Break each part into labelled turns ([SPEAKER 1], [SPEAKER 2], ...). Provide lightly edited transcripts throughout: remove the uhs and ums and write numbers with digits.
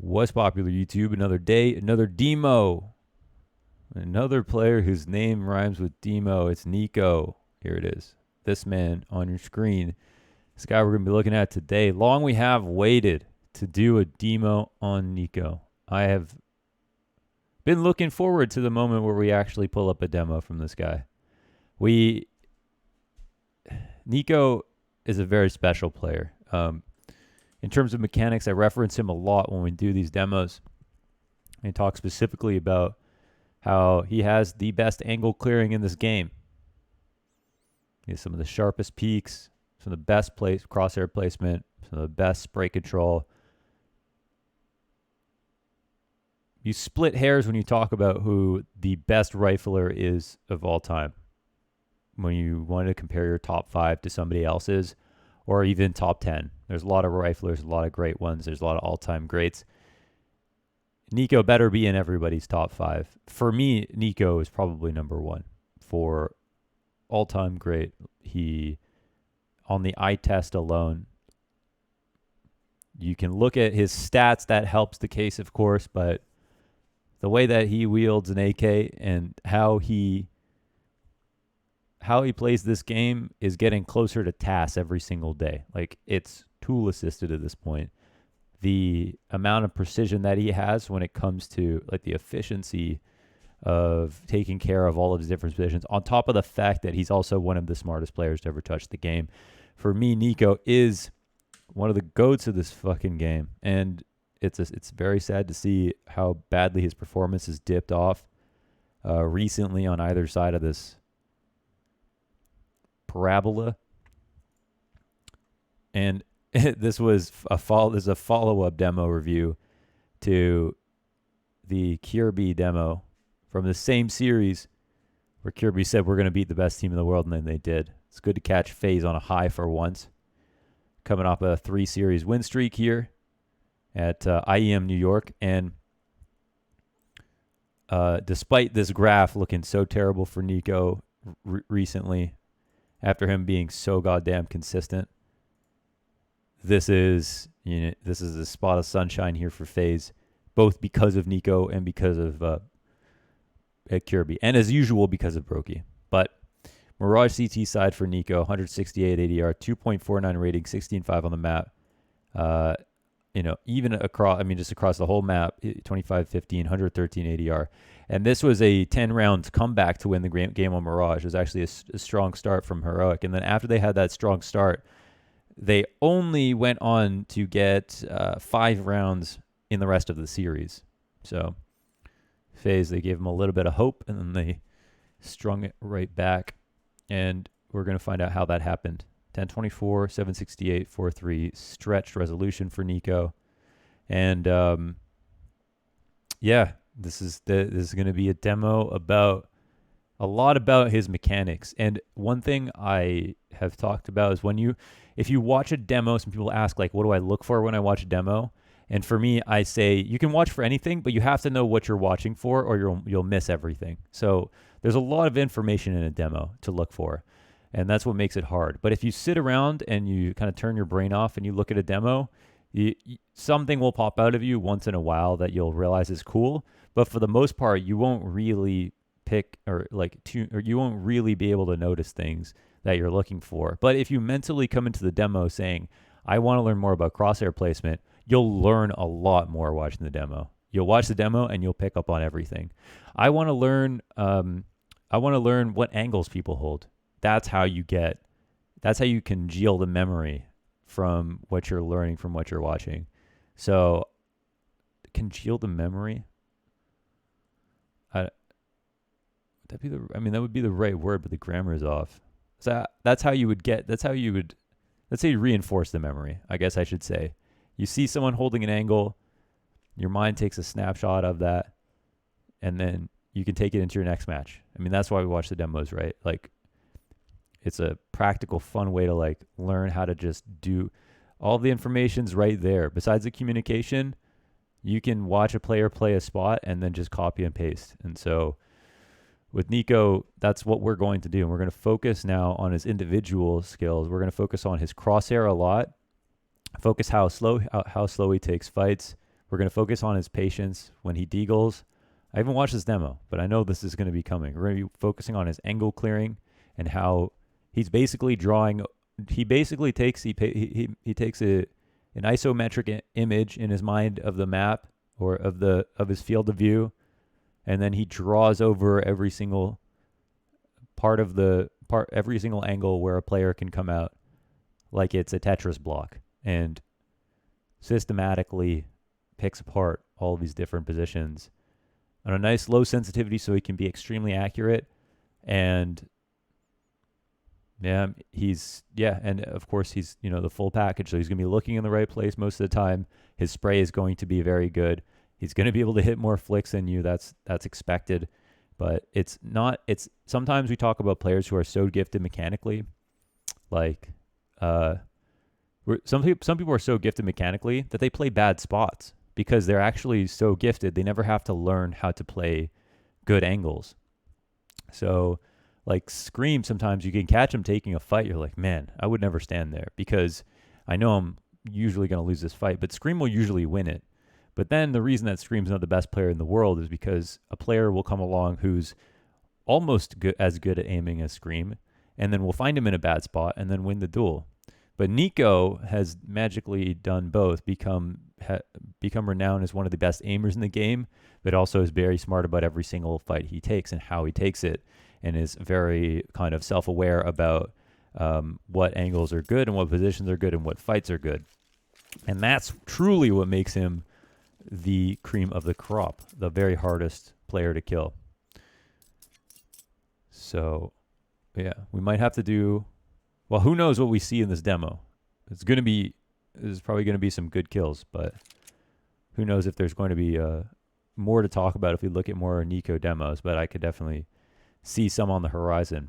[SPEAKER 1] What's popular YouTube? Another day, another demo. Another player whose name rhymes with demo. It's Niko. Here it is. This man on your screen. This guy we're going to be looking at today. Long we have waited to do a demo on Niko. I have been looking forward to the moment where we actually pull up a demo from this guy. Niko is a very special player. In terms of mechanics, I reference him a lot when we do these demos and talk specifically about how he has the best angle clearing in this game. He has some of the sharpest peaks, some of the best crosshair placement, some of the best spray control. You split hairs when you talk about who the best rifler is of all time. When you want to compare your top 5 to somebody else's, or even top 10. There's a lot of riflers, a lot of great ones. There's a lot of all-time greats. Niko better be in everybody's top 5. For me, Niko is probably number 1 for all-time great. He, on the eye test alone, you can look at his stats. That helps the case, of course, but the way that he wields an AK and how he plays this game is getting closer to TAS every single day. Like, it's tool assisted at this point. The amount of precision that he has when it comes to like the efficiency of taking care of all of his different positions, on top of the fact that he's also one of the smartest players to ever touch the game. For me, Niko is one of the GOATs of this fucking game. And it's very sad to see how badly his performance has dipped off recently on either side of this parabola. And this was a follow-up demo review to the Kirby demo from the same series where Kirby said we're going to beat the best team in the world, and then they did. It's good to catch FaZe on a high for once. Coming off a 3-series win streak here at IEM New York. And despite this graph looking so terrible for Niko recently, after him being so goddamn consistent, this is a spot of sunshine here for FaZe, both because of Niko and because of Kirby, and as usual because of Brokey. But Mirage CT side for Niko, 168 ADR, 2.49 rating, 16.5 on the map. Even just across the whole map, 25, 15, 113 ADR. And this was a 10-round comeback to win the game on Mirage. It was actually a strong start from Heroic. And then after they had that strong start, they only went on to get 5 rounds in the rest of the series. So FaZe, they gave them a little bit of hope, and then they strung it right back. And we're going to find out how that happened. 1024, 768, 43, stretched resolution for Niko. And this is going to be a demo about a lot about his mechanics. And one thing I have talked about is if you watch a demo, some people ask, like, what do I look for when I watch a demo? And for me, I say you can watch for anything, but you have to know what you're watching for, or you'll miss everything. So there's a lot of information in a demo to look for, and that's what makes it hard. But if you sit around and you kind of turn your brain off and you look at a demo, something will pop out of you once in a while that you'll realize is cool. But for the most part, you won't really you won't really be able to notice things that you're looking for. But if you mentally come into the demo saying, I want to learn more about crosshair placement, you'll learn a lot more watching the demo. You'll watch the demo and you'll pick up on everything. I want to learn what angles people hold. That's how you congeal the memory from what you're learning from what you're watching. So congeal the memory. That would be the right word, but the grammar is off. So that's how you reinforce the memory, I guess I should say. You see someone holding an angle, your mind takes a snapshot of that, and then you can take it into your next match. I mean, that's why we watch the demos, right? Like, it's a practical, fun way to like learn how to just do all the information's right there. Besides the communication, you can watch a player play a spot and then just copy and paste. And so with Niko, that's what we're going to do. And we're going to focus now on his individual skills. We're going to focus on his crosshair a lot. Focus how slow he takes fights. We're going to focus on his patience when he deagles. I haven't watched this demo, but I know this is going to be coming. We're going to be focusing on his angle clearing and how he's basically drawing. He basically takes he takes an isometric image in his mind of the map or of his field of view, and then he draws over every single every single angle where a player can come out, like it's a Tetris block, and systematically picks apart all of these different positions on a nice low sensitivity so he can be extremely accurate. And and of course he's, the full package, so he's going to be looking in the right place most of the time. His spray is going to be very good. He's going to be able to hit more flicks than you. That's expected. But it's sometimes we talk about players who are so gifted mechanically, like some people are so gifted mechanically that they play bad spots because they're actually so gifted. They never have to learn how to play good angles. So like Scream, sometimes you can catch him taking a fight. You're like, man, I would never stand there because I know I'm usually going to lose this fight, but Scream will usually win it. But then the reason that Scream's not the best player in the world is because a player will come along who's almost as good at aiming as Scream, and then we'll find him in a bad spot and then win the duel. But Niko has magically done both, become renowned as one of the best aimers in the game, but also is very smart about every single fight he takes and how he takes it, and is very kind of self-aware about what angles are good and what positions are good and what fights are good. And that's truly what makes him the cream of the crop, the very hardest player to kill. So, yeah, we might have to do... Well, who knows what we see in this demo? There's probably going to be some good kills, but who knows if there's going to be more to talk about if we look at more Niko demos, but I could definitely see some on the horizon.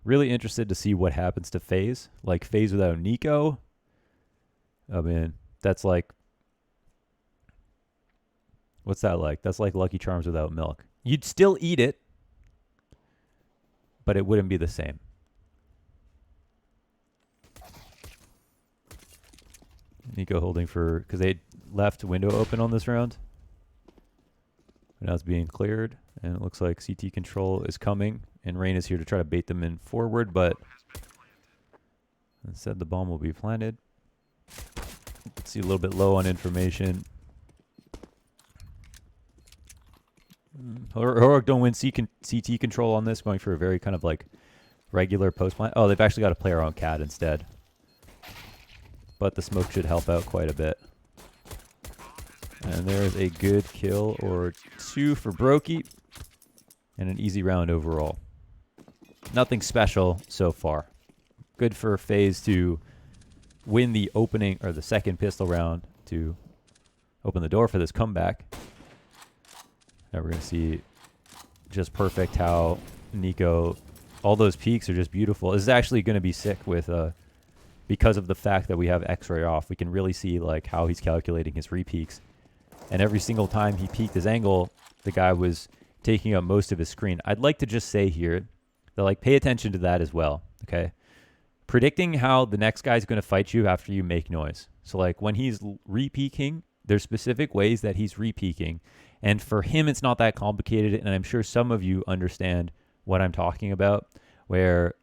[SPEAKER 1] Really interested to see what happens to FaZe. Like FaZe without Niko, I mean, that's like... What's that like? That's like Lucky Charms without milk. You'd still eat it, but it wouldn't be the same. Niko holding because they left window open on this round. Now it's being cleared, and it looks like CT control is coming, and Rain is here to try to bait them in forward, but instead the bomb will be planted. Let's see, a little bit low on information. Heroic don't win CT control on this, going for a very kind of like regular post plant. Oh, they've actually got a player on CAD instead. But the smoke should help out quite a bit. And there's a good kill or two for Brokey. And an easy round overall. Nothing special so far. Good for FaZe to win the opening or the second pistol round to open the door for this comeback. Now we're going to see just perfect how Niko, all those peaks are just beautiful. This is actually going to be sick with because of the fact that we have X-ray off. We can really see like how he's calculating his re-peaks. And every single time he peaked his angle, the guy was taking up most of his screen. I'd like to just say here that like pay attention to that as well, okay? Predicting how the next guy's going to fight you after you make noise. So like when he's re-peaking, there's specific ways that he's re-peaking. And for him, it's not that complicated. And I'm sure some of you understand what I'm talking about, where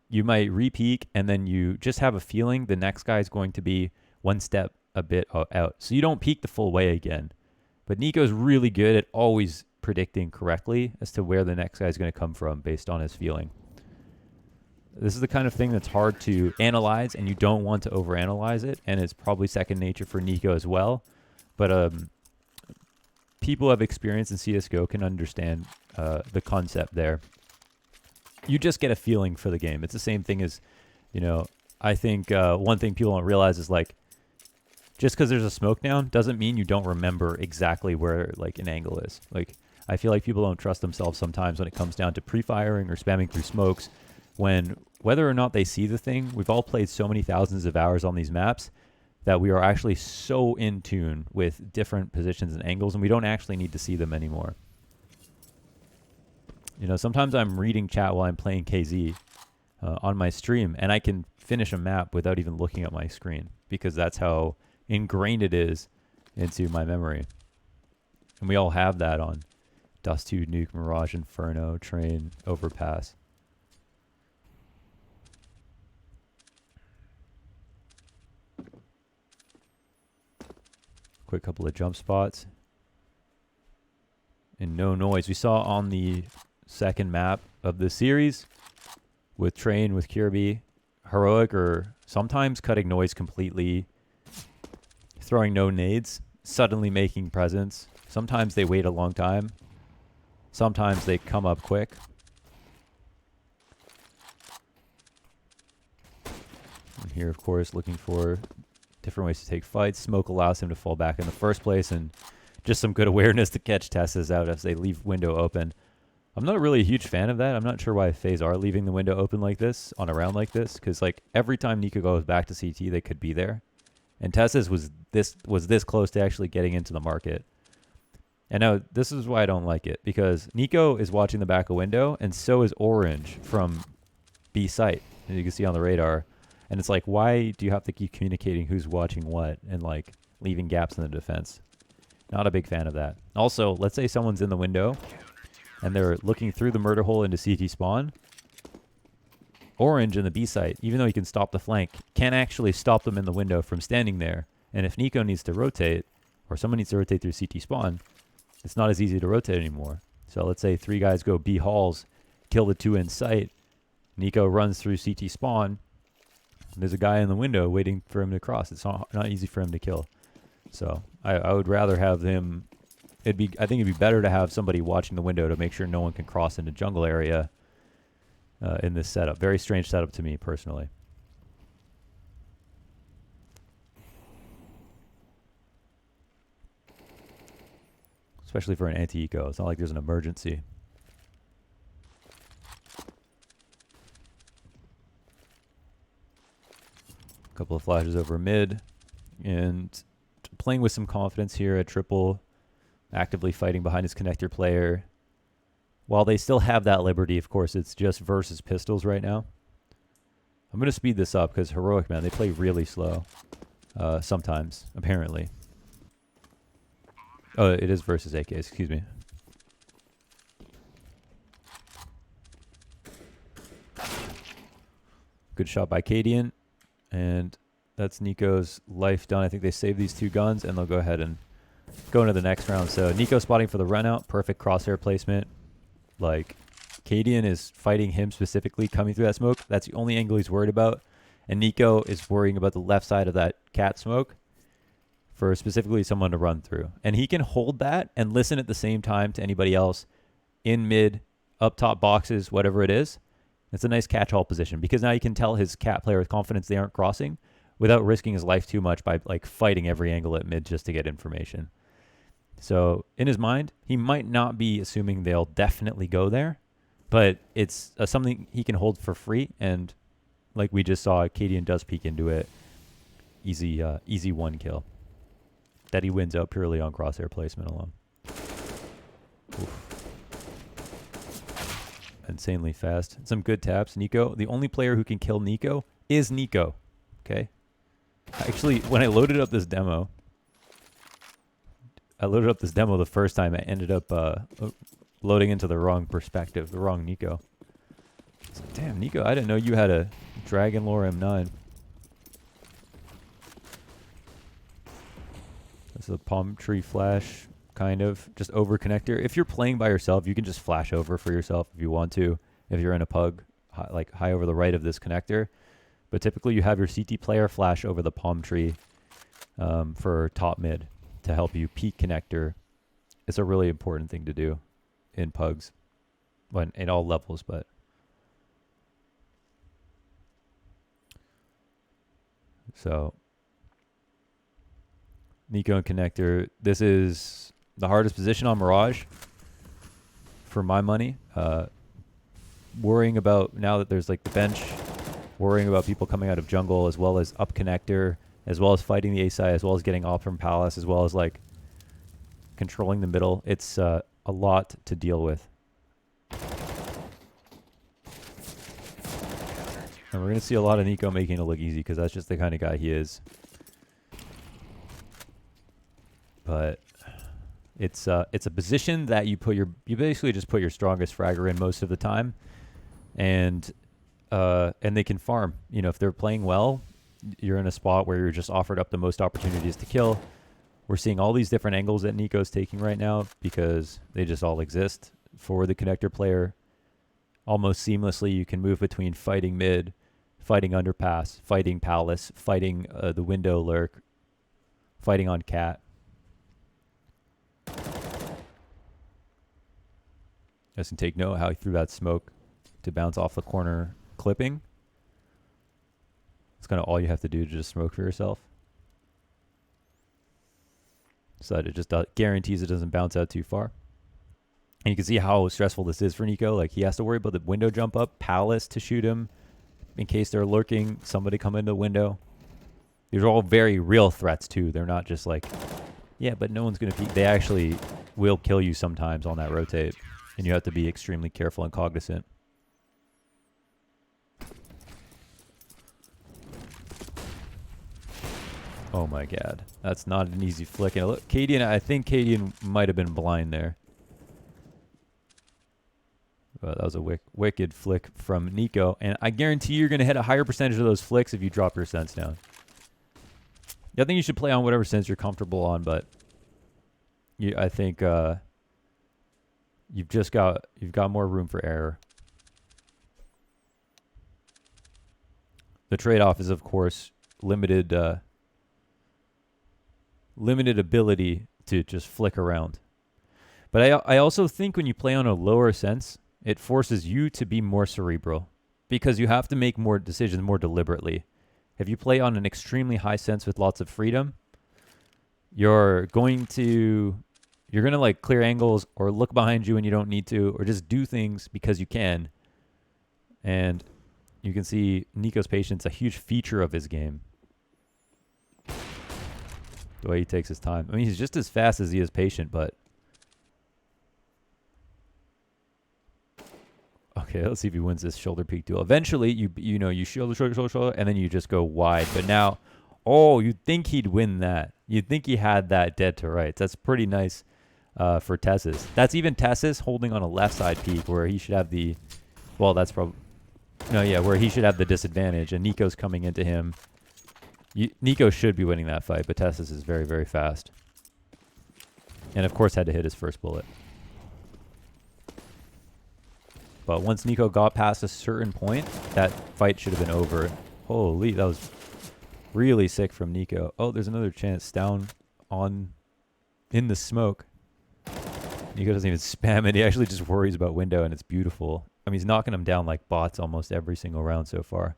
[SPEAKER 1] you might re-peak and then you just have a feeling the next guy is going to be one step a bit out. So you don't peak the full way again. But Niko's really good at always predicting correctly as to where the next guy is going to come from based on his feeling. This is the kind of thing that's hard to analyze, and you don't want to overanalyze it. And it's probably second nature for Niko as well. But people who have experience in CSGO can understand the concept there. You just get a feeling for the game. It's the same thing as, I think one thing people don't realize is like, just because there's a smoke down doesn't mean you don't remember exactly where like an angle is. Like, I feel like people don't trust themselves sometimes when it comes down to pre-firing or spamming through smokes, when whether or not they see the thing, we've all played so many thousands of hours on these maps that we are actually so in tune with different positions and angles, and we don't actually need to see them anymore. Sometimes I'm reading chat while I'm playing KZ on my stream, and I can finish a map without even looking at my screen because that's how ingrained it is into my memory. And we all have that on Dust 2, Nuke, Mirage, Inferno, Train, Overpass. Quick couple of jump spots. And no noise. We saw on the second map of the series with Train, with Kirby, Heroic or sometimes cutting noise completely, throwing no nades, suddenly making presence. Sometimes they wait a long time. Sometimes they come up quick. And here, of course, looking for different ways to take fights. Smoke allows him to fall back in the first place, and just some good awareness to catch Tessas out as they leave window open. I'm not really a huge fan of that. I'm not sure why FaZe are leaving the window open like this on a round like this, because like every time Niko goes back to CT, they could be there. And Tessas was this close to actually getting into the market. And now this is why I don't like it, because Niko is watching the back of window, and so is Orange from B site, as you can see on the radar. And it's like, why do you have to keep communicating who's watching what and like leaving gaps in the defense? Not a big fan of that. Also, let's say someone's in the window and they're looking through the murder hole into CT spawn. Orange in the B site, even though he can stop the flank, can't actually stop them in the window from standing there. And if Niko needs to rotate, or someone needs to rotate through CT spawn, it's not as easy to rotate anymore. So let's say 3 guys go B halls, kill the 2 in sight. Niko runs through CT spawn. There's a guy in the window waiting for him to cross. It's not easy for him to kill. So I would rather have him. I think it'd be better to have somebody watching the window to make sure no one can cross into jungle area in this setup. Very strange setup to me personally. Especially for an anti-eco. It's not like there's an emergency. Couple of flashes over mid. And playing with some confidence here at triple. Actively fighting behind his connector player. While they still have that liberty, of course, it's just versus pistols right now. I'm going to speed this up because Heroic, man, they play really slow. Sometimes, apparently. Oh, it is versus AKs, excuse me. Good shot by Cadian. And that's Niko's life done. I think they save these 2 guns and they'll go ahead and go into the next round. So Niko spotting for the run out. Perfect crosshair placement. Like, Cadian is fighting him specifically coming through that smoke. That's the only angle he's worried about. And Niko is worrying about the left side of that cat smoke for specifically someone to run through. And he can hold that and listen at the same time to anybody else in mid, up top boxes, whatever it is. It's a nice catch-all position because now you can tell his cat player with confidence they aren't crossing without risking his life too much by like fighting every angle at mid just to get information. So in his mind, he might not be assuming they'll definitely go there, but it's something he can hold for free. And like we just saw, Cadian does peek into it. Easy 1 kill that he wins out purely on crosshair placement alone. Oof. Insanely fast. Some good taps. Niko, the only player who can kill Niko is Niko. Okay. Actually, when I loaded up this demo, the first time. I ended up loading into the wrong perspective, the wrong Niko. So, damn, Niko, I didn't know you had a Dragon Lore M9. This is a palm tree flash, kind of, just over connector. If you're playing by yourself, you can just flash over for yourself if you want to. If you're in a pug, like high over the right of this connector. But typically you have your CT player flash over the palm tree for top mid to help you peek connector. It's a really important thing to do in pugs, when in all levels, but so Niko and connector. This is the hardest position on Mirage for my money. Worrying about now that there's like the bench, worrying about people coming out of jungle as well as up connector, as well as fighting the A side, as well as getting off from Palace, as well as like controlling the middle. It's a lot to deal with. And we're going to see a lot of Niko making it look easy because that's just the kind of guy he is. but it's a position that you basically just put your strongest fragger in most of the time, and they can farm. You know, if they're playing well, you're in a spot where you're just offered up the most opportunities to kill. We're seeing all these different angles that Niko's taking right now because they just all exist for the connector player. Almost seamlessly, you can move between fighting mid, fighting underpass, fighting palace, fighting the window lurk, fighting on cat. Just can take note how he threw that smoke to bounce off the corner clipping. It's kind of all you have to do to just smoke for yourself. So that it just guarantees it doesn't bounce out too far. And you can see how stressful this is for Niko. Like, he has to worry about the window jump up, palace to shoot him in case they're lurking, somebody come into the window. These are all very real threats too. They're not just like, yeah, but no one's going to peek. They actually will kill you sometimes on that rotate. And you have to be extremely careful and cognizant. Oh my god. That's not an easy flick. And look, I think Cadian might have been blind there. That was a wicked flick from Niko. And I guarantee you're going to hit a higher percentage of those flicks if you drop your sense down. I think you should play on whatever sense you're comfortable on, but I think you've got more room for error. The trade-off is, of course, limited ability to just flick around. But I also think when you play on a lower sense, it forces you to be more cerebral because you have to make more decisions more deliberately. If you play on an extremely high sense with lots of freedom, you're going to like clear angles or look behind you when you don't need to, or just do things because you can. And you can see Niko's patience, a huge feature of his game. The way he takes his time. I mean, he's just as fast as he is patient, but okay, let's see if he wins this shoulder peek duel. Eventually, you shoulder, and then you just go wide. But now, oh, you'd think he'd win that. You'd think he had that dead to rights. That's pretty nice for Tessis. That's even Tessis holding on a left side peek where he should have the, well, that's probably, no, yeah, where he should have the disadvantage. And Niko's coming into him. Niko should be winning that fight, but Tessis is very, very fast. And of course had to hit his first bullet. But once Niko got past a certain point, that fight should have been over. Holy, that was really sick from Niko. Oh, there's another chance down in the smoke. Niko doesn't even spam it. He actually just worries about window, and it's beautiful. I mean, he's knocking him down like bots almost every single round so far.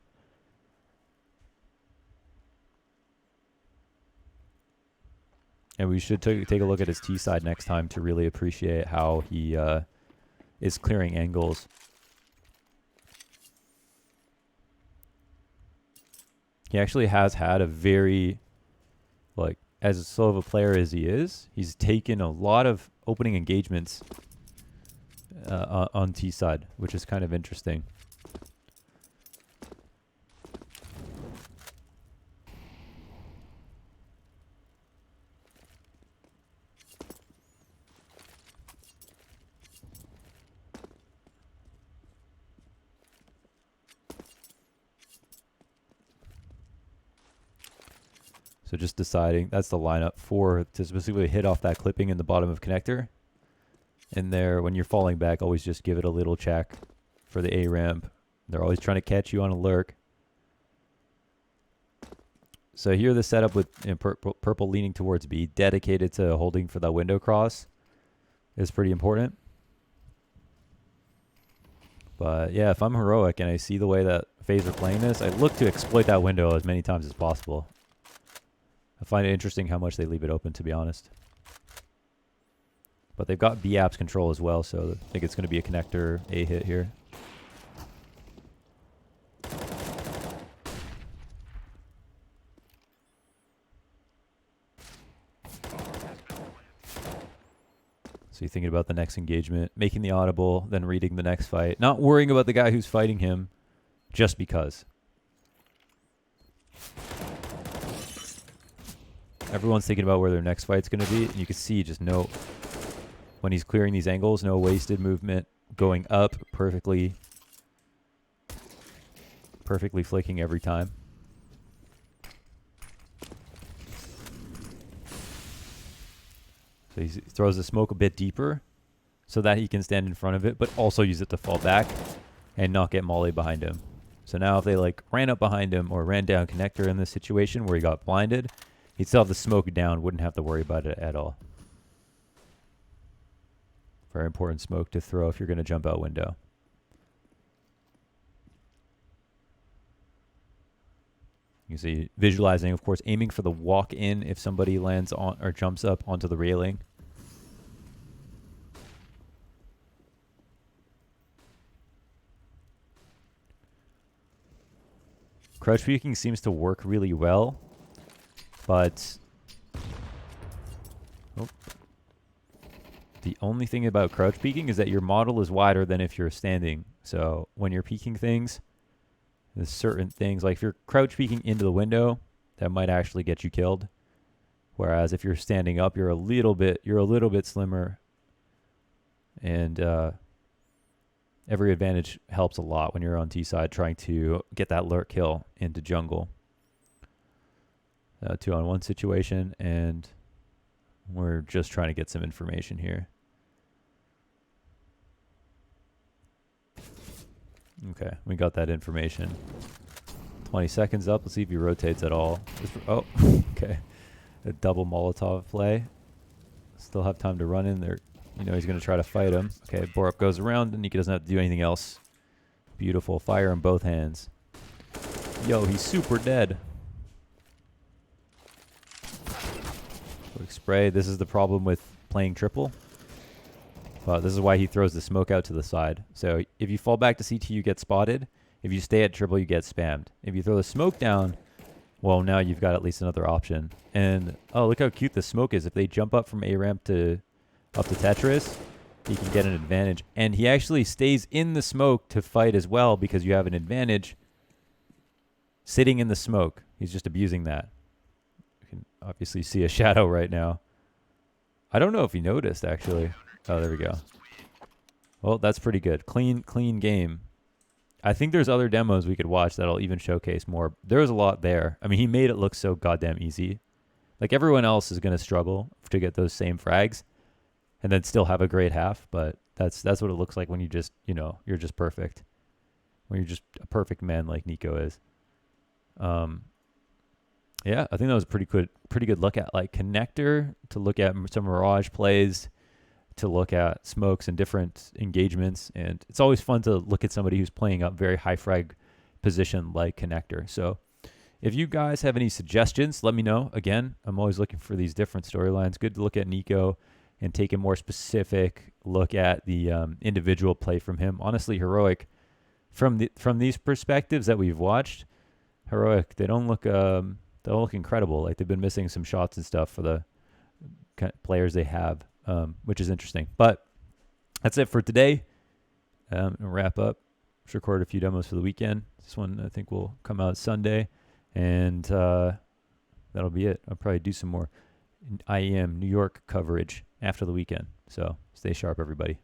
[SPEAKER 1] And we should take a look at his T side next time to really appreciate how he is clearing angles. He actually has had a very, like, as slow of a player as he is, he's taken a lot of opening engagements on T side, which is kind of interesting. So just deciding, that's the lineup to specifically hit off that clipping in the bottom of connector. And there, when you're falling back, always just give it a little check for the A ramp. They're always trying to catch you on a lurk. So here the setup with purple leaning towards B, dedicated to holding for that window cross, is pretty important. But yeah, if I'm heroic and I see the way that FaZe are playing this, I look to exploit that window as many times as possible. I find it interesting how much they leave it open, to be honest. But they've got B apps control as well, so I think it's going to be a connector A hit here. So you're thinking about the next engagement, making the audible, then reading the next fight. Not worrying about the guy who's fighting him just because. Everyone's thinking about where their next fight's going to be. And you can see just when he's clearing these angles, no wasted movement, going up perfectly flicking every time. So he throws the smoke a bit deeper so that he can stand in front of it, but also use it to fall back and not get molly behind him. So now if they like ran up behind him or ran down connector in this situation where he got blinded, he'd still have the smoke down, wouldn't have to worry about it at all. Very important smoke to throw if you're going to jump out window. You see visualizing, of course, aiming for the walk in if somebody lands on or jumps up onto the railing. Crouch peeking seems to work really well, but the only thing about crouch peeking is that your model is wider than if you're standing. So when you're peeking things, there's certain things, like if you're crouch peeking into the window, that might actually get you killed. Whereas if you're standing up, you're a little bit slimmer, and every advantage helps a lot when you're on T side trying to get that lurk kill into jungle. 2-on-1 situation, and we're just trying to get some information here. Okay, we got that information. 20 seconds up. Let's see if he rotates at all. Oh, okay. A double Molotov play. Still have time to run in there. You know he's going to try to fight him. Okay, Borup goes around, and he doesn't have to do anything else. Beautiful. Fire in both hands. Yo, he's super dead. Quick spray. This is the problem with playing triple. This is why he throws the smoke out to the side. So if you fall back to CT, you get spotted. If you stay at triple, you get spammed. If you throw the smoke down, well, now you've got at least another option. And, oh, look how cute the smoke is. If they jump up from A-ramp up to Tetris, he can get an advantage. And he actually stays in the smoke to fight as well because you have an advantage sitting in the smoke. He's just abusing that. You can obviously see a shadow right now. I don't know if he noticed, actually. Oh, there we go. Well, that's pretty good. Clean game. I think there's other demos we could watch that'll even showcase more. There was a lot there. I mean, he made it look so goddamn easy. Like, everyone else is going to struggle to get those same frags and then still have a great half, but that's what it looks like when you just, you're just perfect. When you're just a perfect man like Niko is. Yeah, I think that was a pretty good look at, like, connector, to look at some Mirage plays, to look at smokes and different engagements. And it's always fun to look at somebody who's playing up very high frag position like connector. So if you guys have any suggestions, let me know. Again, I'm always looking for these different storylines. Good to look at Niko and take a more specific look at the individual play from him. Honestly, Heroic, from these perspectives that we've watched, Heroic, they don't look incredible. Like, they've been missing some shots and stuff for the kind of players they have. Which is interesting. But that's it for today. I'll wrap up. Just recorded a few demos for the weekend. This one I think will come out Sunday. And that'll be it. I'll probably do some more IEM New York coverage after the weekend. So stay sharp, everybody.